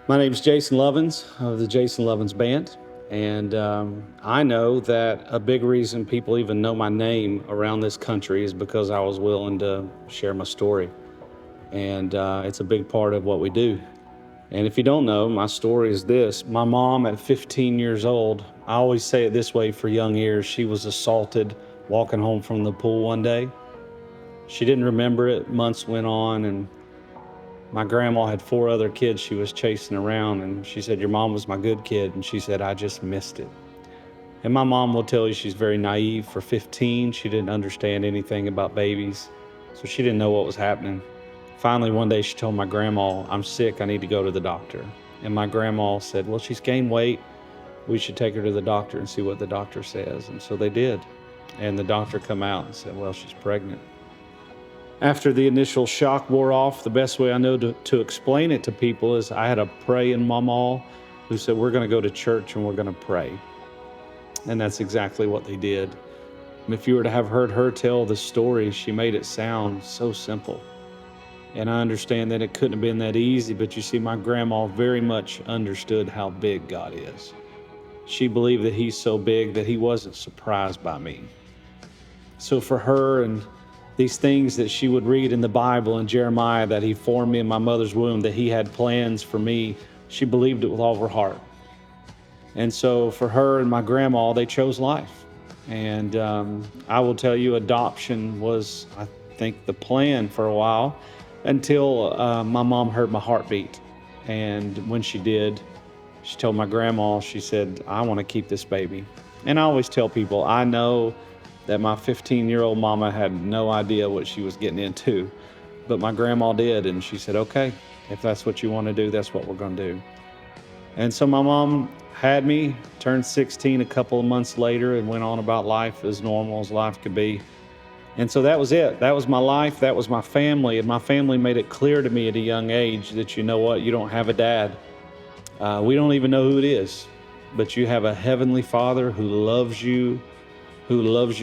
My name is Jason Lovins of the Jason Lovins Band, and I know that a big reason people even know my name around this country is because I was willing to share my story, and it's a big part of what we do. And if you don't know, my story is this. My mom at 15 years old, I always say it this way for young ears, she was assaulted walking home from the pool one day. She didn't remember it. Months went on, and my grandma had 4 other kids she was chasing around, and she said, "Your mom was my good kid." And she said, "I just missed it." And my mom will tell you she's very naive. For 15, she didn't understand anything about babies, so she didn't know what was happening. Finally, one day she told my grandma, "I'm sick, I need to go to the doctor." And my grandma said, "Well, she's gained weight. We should take her to the doctor and see what the doctor says." And so they did. And the doctor come out and said, "Well, she's pregnant." After the initial shock wore off, the best way I know to explain it to people is I had a praying mama who said, "We're going to go to church and we're going to pray." And that's exactly what they did. And if you were to have heard her tell the story, she made it sound so simple. And I understand that it couldn't have been that easy, but you see, my grandma very much understood how big God is. She believed that He's so big that He wasn't surprised by me. So for her and these things that she would read in the Bible in Jeremiah, that He formed me in my mother's womb, that He had plans for me, she believed it with all of her heart. And so for her and my grandma, they chose life. And I will tell you, adoption was, I think, the plan for a while until my mom heard my heartbeat. And when she did, she told my grandma, she said, "I want to keep this baby." And I always tell people, I know that my 15-year-old mama had no idea what she was getting into, but my grandma did. And she said, "Okay, if that's what you want to do, that's what we're going to do." And so my mom had me, turned 16 a couple of months later, and went on about life as normal as life could be. And so that was it. That was my life. That was my family. And my family made it clear to me at a young age that, you know what, you don't have a dad. We don't even know who it is, but you have a heavenly Father who loves you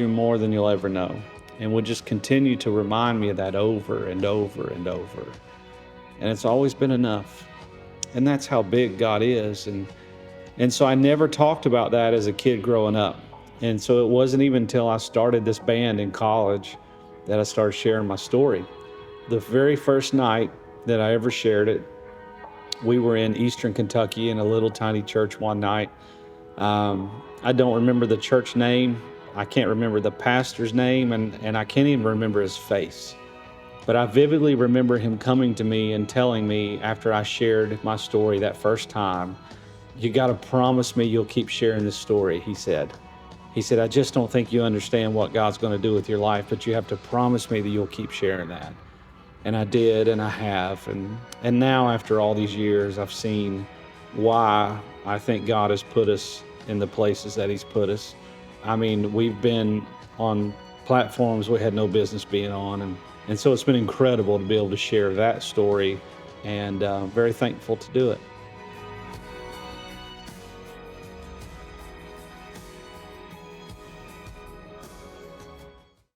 more than you'll ever know. And would just continue to remind me of that over and over and over. And it's always been enough. And that's how big God is. And so I never talked about that as a kid growing up. And so it wasn't even until I started this band in college that I started sharing my story. The very first night that I ever shared it, we were in Eastern Kentucky in a little tiny church one night. I don't remember the church name. I can't remember the pastor's name, and I can't even remember his face. But I vividly remember him coming to me and telling me after I shared my story that first time, "You got to promise me you'll keep sharing this story," he said. He said, "I just don't think you understand what God's going to do with your life, but you have to promise me that you'll keep sharing that." And I did, and I have. And now after all these years, I've seen why I think God has put us in the places that He's put us. I mean, we've been on platforms we had no business being on. And so it's been incredible to be able to share that story, and very thankful to do it.